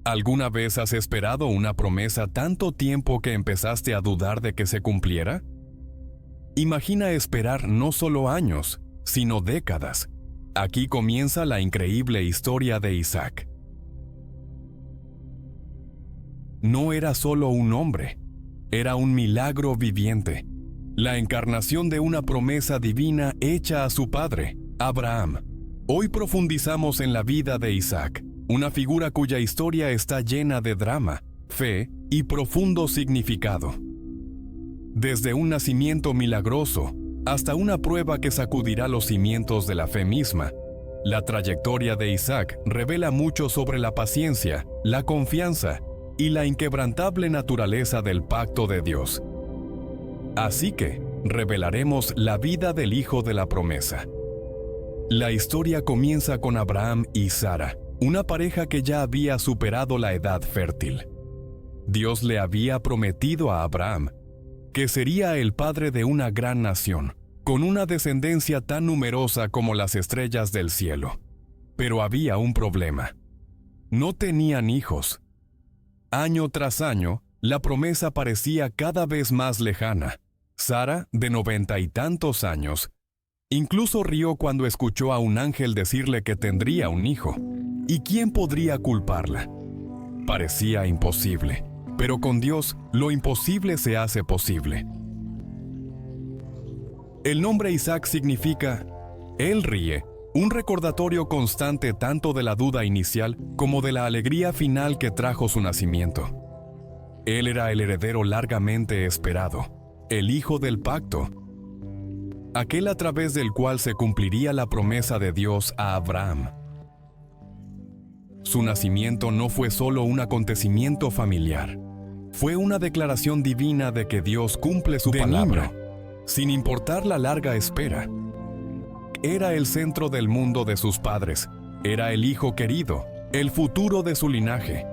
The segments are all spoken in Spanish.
¿Alguna vez has esperado una promesa tanto tiempo que empezaste a dudar de que se cumpliera? Imagina esperar no solo años, sino décadas. Aquí comienza la increíble historia de Isaac. No era solo un hombre, era un milagro viviente, la encarnación de una promesa divina hecha a su padre, Abraham. Hoy profundizamos en la vida de Isaac, una figura cuya historia está llena de drama, fe y profundo significado. Desde un nacimiento milagroso hasta una prueba que sacudirá los cimientos de la fe misma, la trayectoria de Isaac revela mucho sobre la paciencia, la confianza y la inquebrantable naturaleza del pacto de Dios. Así que, revelaremos la vida del hijo de la promesa. La historia comienza con Abraham y Sara, una pareja que ya había superado la edad fértil. Dios le había prometido a Abraham que sería el padre de una gran nación, con una descendencia tan numerosa como las estrellas del cielo. Pero había un problema. No tenían hijos. Año tras año, la promesa parecía cada vez más lejana. Sara, de 90 y tantos años, incluso rió cuando escuchó a un ángel decirle que tendría un hijo. ¿Y quién podría culparla? Parecía imposible, pero con Dios lo imposible se hace posible. El nombre Isaac significa «Él ríe», un recordatorio constante tanto de la duda inicial como de la alegría final que trajo su nacimiento. Él era el heredero largamente esperado, el hijo del pacto, aquel a través del cual se cumpliría la promesa de Dios a Abraham. Su nacimiento no fue solo un acontecimiento familiar, fue una declaración divina de que Dios cumple su palabra, sin importar la larga espera. Era el centro del mundo de sus padres, era el hijo querido, el futuro de su linaje.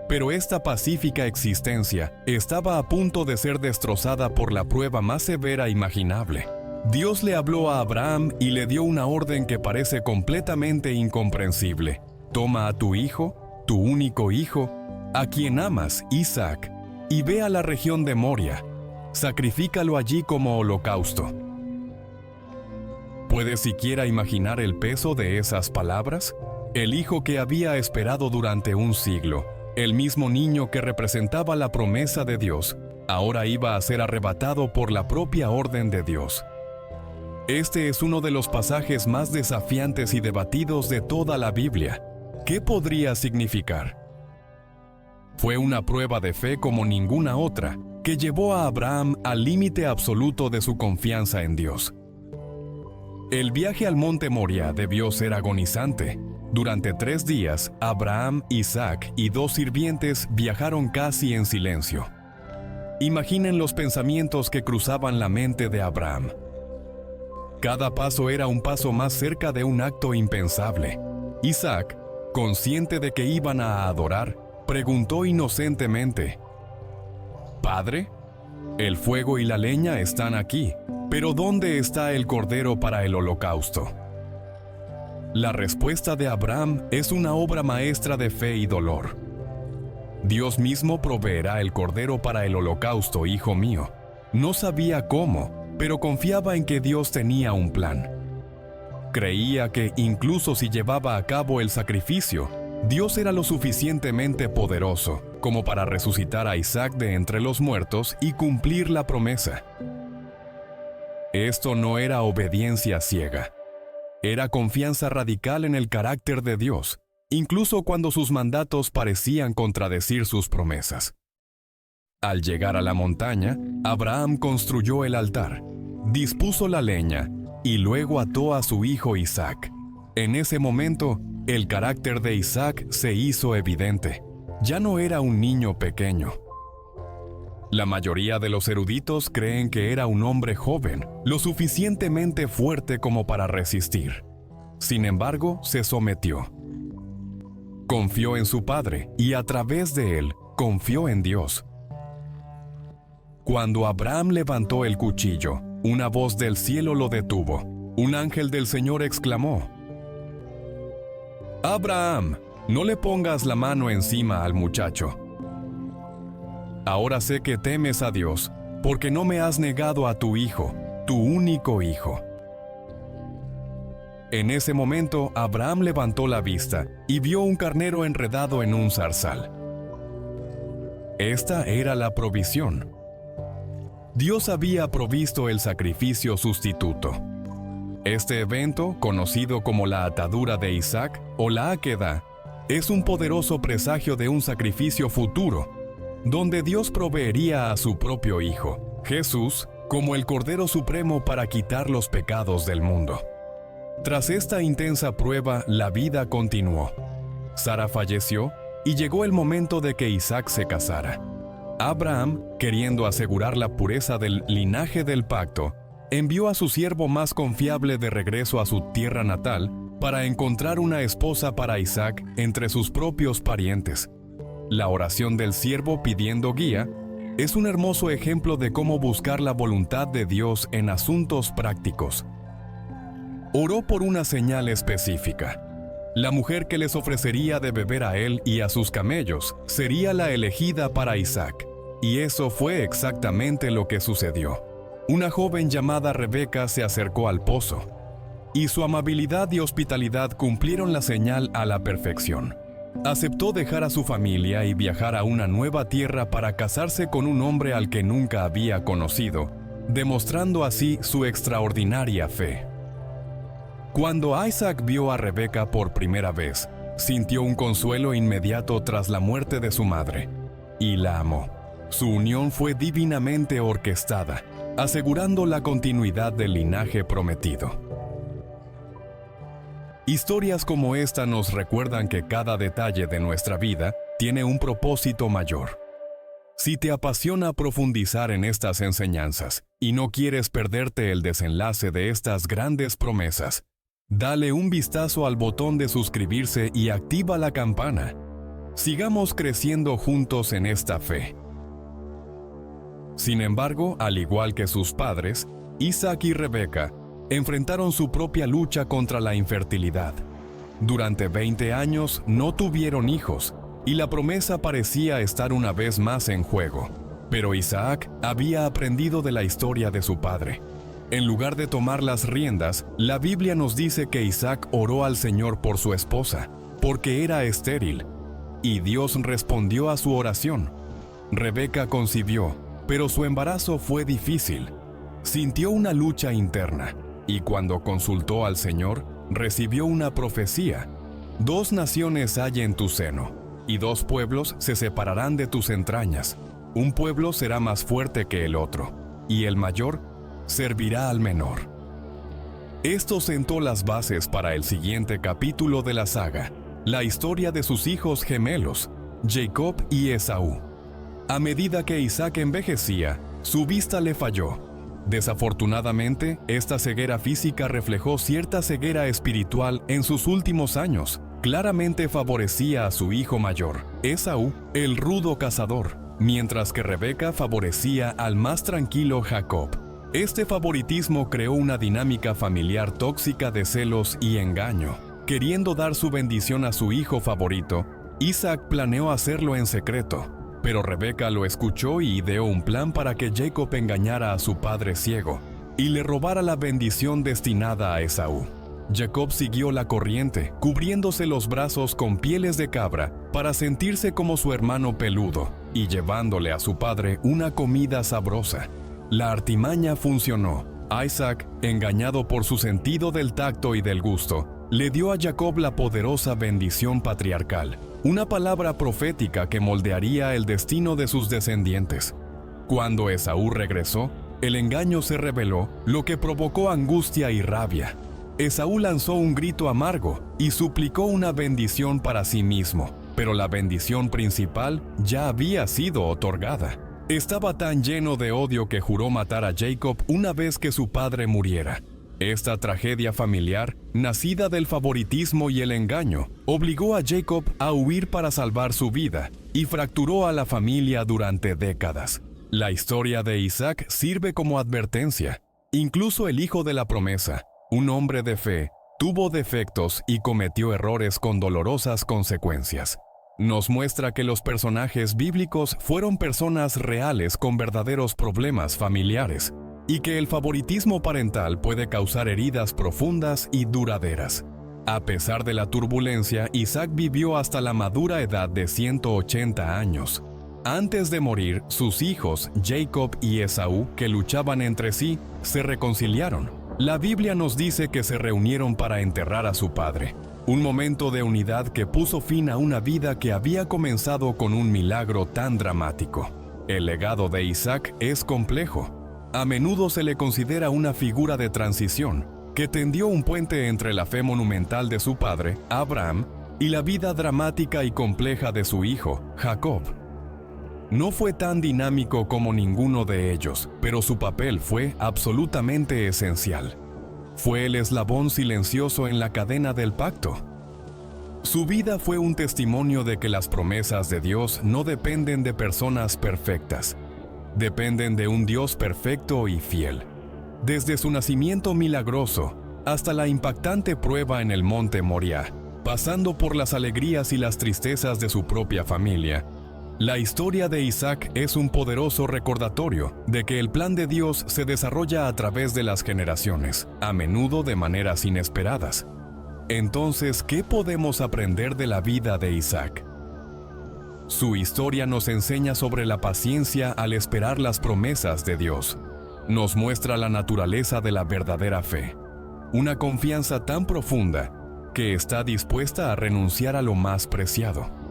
Pero esta pacífica existencia estaba a punto de ser destrozada por la prueba más severa imaginable. Dios le habló a Abraham y le dio una orden que parece completamente incomprensible. Toma a tu hijo, tu único hijo, a quien amas, Isaac, y ve a la región de Moria. Sacrifícalo allí como holocausto. ¿Puedes siquiera imaginar el peso de esas palabras? El hijo que había esperado durante un siglo, el mismo niño que representaba la promesa de Dios, ahora iba a ser arrebatado por la propia orden de Dios. Este es uno de los pasajes más desafiantes y debatidos de toda la Biblia. ¿Qué podría significar? Fue una prueba de fe como ninguna otra, que llevó a Abraham al límite absoluto de su confianza en Dios. El viaje al monte Moria debió ser agonizante. Durante 3 días, Abraham, Isaac y 2 sirvientes viajaron casi en silencio. Imaginen los pensamientos que cruzaban la mente de Abraham. Cada paso era un paso más cerca de un acto impensable. Isaac, consciente de que iban a adorar, preguntó inocentemente: «Padre, el fuego y la leña están aquí, pero ¿dónde está el cordero para el holocausto?». La respuesta de Abraham es una obra maestra de fe y dolor. Dios mismo proveerá el cordero para el holocausto, hijo mío. No sabía cómo, pero confiaba en que Dios tenía un plan. Creía que incluso si llevaba a cabo el sacrificio, Dios era lo suficientemente poderoso como para resucitar a Isaac de entre los muertos y cumplir la promesa. Esto no era obediencia ciega. Era confianza radical en el carácter de Dios, incluso cuando sus mandatos parecían contradecir sus promesas. Al llegar a la montaña, Abraham construyó el altar, dispuso la leña y luego ató a su hijo Isaac. En ese momento, el carácter de Isaac se hizo evidente. Ya no era un niño pequeño. La mayoría de los eruditos creen que era un hombre joven, lo suficientemente fuerte como para resistir. Sin embargo, se sometió. Confió en su padre y a través de él, confió en Dios. Cuando Abraham levantó el cuchillo, una voz del cielo lo detuvo. Un ángel del Señor exclamó: «Abraham, no le pongas la mano encima al muchacho. Ahora sé que temes a Dios, porque no me has negado a tu hijo, tu único hijo. En ese momento, Abraham levantó la vista y vio un carnero enredado en un zarzal. Esta era la provisión. Dios había provisto el sacrificio sustituto. Este evento, conocido como la atadura de Isaac o la Áqueda, es un poderoso presagio de un sacrificio futuro, donde Dios proveería a su propio Hijo, Jesús, como el Cordero Supremo para quitar los pecados del mundo. Tras esta intensa prueba, la vida continuó. Sara falleció y llegó el momento de que Isaac se casara. Abraham, queriendo asegurar la pureza del linaje del pacto, envió a su siervo más confiable de regreso a su tierra natal para encontrar una esposa para Isaac entre sus propios parientes. La oración del siervo pidiendo guía es un hermoso ejemplo de cómo buscar la voluntad de Dios en asuntos prácticos. Oró por una señal específica. La mujer que les ofrecería de beber a él y a sus camellos sería la elegida para Isaac, y eso fue exactamente lo que sucedió. Una joven llamada Rebeca se acercó al pozo, y su amabilidad y hospitalidad cumplieron la señal a la perfección. Aceptó dejar a su familia y viajar a una nueva tierra para casarse con un hombre al que nunca había conocido, demostrando así su extraordinaria fe. Cuando Isaac vio a Rebeca por primera vez, sintió un consuelo inmediato tras la muerte de su madre, y la amó. Su unión fue divinamente orquestada, asegurando la continuidad del linaje prometido. Historias como esta nos recuerdan que cada detalle de nuestra vida tiene un propósito mayor. Si te apasiona profundizar en estas enseñanzas y no quieres perderte el desenlace de estas grandes promesas, dale un vistazo al botón de suscribirse y activa la campana. Sigamos creciendo juntos en esta fe. Sin embargo, al igual que sus padres, Isaac y Rebeca enfrentaron su propia lucha contra la infertilidad. Durante 20 años no tuvieron hijos, y la promesa parecía estar una vez más en juego. Pero Isaac había aprendido de la historia de su padre. En lugar de tomar las riendas, la Biblia nos dice que Isaac oró al Señor por su esposa, porque era estéril, y Dios respondió a su oración. Rebeca concibió, pero su embarazo fue difícil. Sintió una lucha interna, y cuando consultó al Señor, recibió una profecía. 2 naciones hay en tu seno, y 2 pueblos se separarán de tus entrañas. Un pueblo será más fuerte que el otro, y el mayor servirá al menor. Esto sentó las bases para el siguiente capítulo de la saga, la historia de sus hijos gemelos, Jacob y Esaú. A medida que Isaac envejecía, su vista le falló. Desafortunadamente, esta ceguera física reflejó cierta ceguera espiritual en sus últimos años. Claramente favorecía a su hijo mayor, Esaú, el rudo cazador, mientras que Rebeca favorecía al más tranquilo Jacob. Este favoritismo creó una dinámica familiar tóxica de celos y engaño. Queriendo dar su bendición a su hijo favorito, Isaac planeó hacerlo en secreto, pero Rebeca lo escuchó y ideó un plan para que Jacob engañara a su padre ciego y le robara la bendición destinada a Esaú. Jacob siguió la corriente, cubriéndose los brazos con pieles de cabra para sentirse como su hermano peludo y llevándole a su padre una comida sabrosa. La artimaña funcionó. Isaac, engañado por su sentido del tacto y del gusto, le dio a Jacob la poderosa bendición patriarcal, una palabra profética que moldearía el destino de sus descendientes. Cuando Esaú regresó, el engaño se reveló, lo que provocó angustia y rabia. Esaú lanzó un grito amargo y suplicó una bendición para sí mismo, pero la bendición principal ya había sido otorgada. Estaba tan lleno de odio que juró matar a Jacob una vez que su padre muriera. Esta tragedia familiar, nacida del favoritismo y el engaño, obligó a Jacob a huir para salvar su vida y fracturó a la familia durante décadas. La historia de Isaac sirve como advertencia. Incluso el hijo de la promesa, un hombre de fe, Tuvo defectos y cometió errores con dolorosas consecuencias. Nos muestra que los personajes bíblicos fueron personas reales con verdaderos problemas familiares y que el favoritismo parental puede causar heridas profundas y duraderas. A pesar de la turbulencia, Isaac vivió hasta la madura edad de 180 años. Antes de morir, sus hijos, Jacob y Esaú, que luchaban entre sí, se reconciliaron. La Biblia nos dice que se reunieron para enterrar a su padre. Un momento de unidad que puso fin a una vida que había comenzado con un milagro tan dramático. El legado de Isaac es complejo. A menudo se le considera una figura de transición, que tendió un puente entre la fe monumental de su padre, Abraham, y la vida dramática y compleja de su hijo, Jacob. No fue tan dinámico como ninguno de ellos, pero su papel fue absolutamente esencial. Fue el eslabón silencioso en la cadena del pacto. Su vida fue un testimonio de que las promesas de Dios no dependen de personas perfectas. Dependen de un Dios perfecto y fiel. Desde su nacimiento milagroso hasta la impactante prueba en el monte Moriah, pasando por las alegrías y las tristezas de su propia familia, la historia de Isaac es un poderoso recordatorio de que el plan de Dios se desarrolla a través de las generaciones, a menudo de maneras inesperadas. Entonces, ¿qué podemos aprender de la vida de Isaac? Su historia nos enseña sobre la paciencia al esperar las promesas de Dios. Nos muestra la naturaleza de la verdadera fe, una confianza tan profunda que está dispuesta a renunciar a lo más preciado.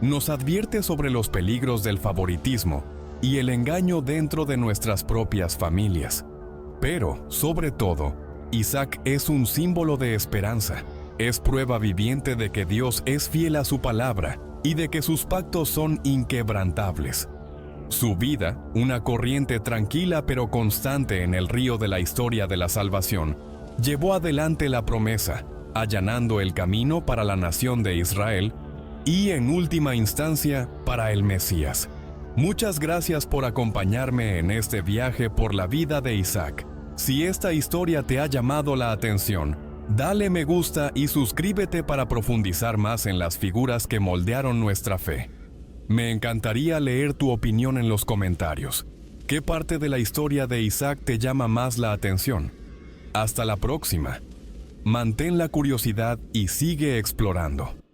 Nos advierte sobre los peligros del favoritismo y el engaño dentro de nuestras propias familias. Pero, sobre todo, Isaac es un símbolo de esperanza. Es prueba viviente de que Dios es fiel a su palabra y de que sus pactos son inquebrantables. Su vida, una corriente tranquila pero constante en el río de la historia de la salvación, llevó adelante la promesa, allanando el camino para la nación de Israel y, en última instancia, para el Mesías. Muchas gracias por acompañarme en este viaje por la vida de Isaac. Si esta historia te ha llamado la atención, dale me gusta y suscríbete para profundizar más en las figuras que moldearon nuestra fe. Me encantaría leer tu opinión en los comentarios. ¿Qué parte de la historia de Isaac te llama más la atención? Hasta la próxima. Mantén la curiosidad y sigue explorando.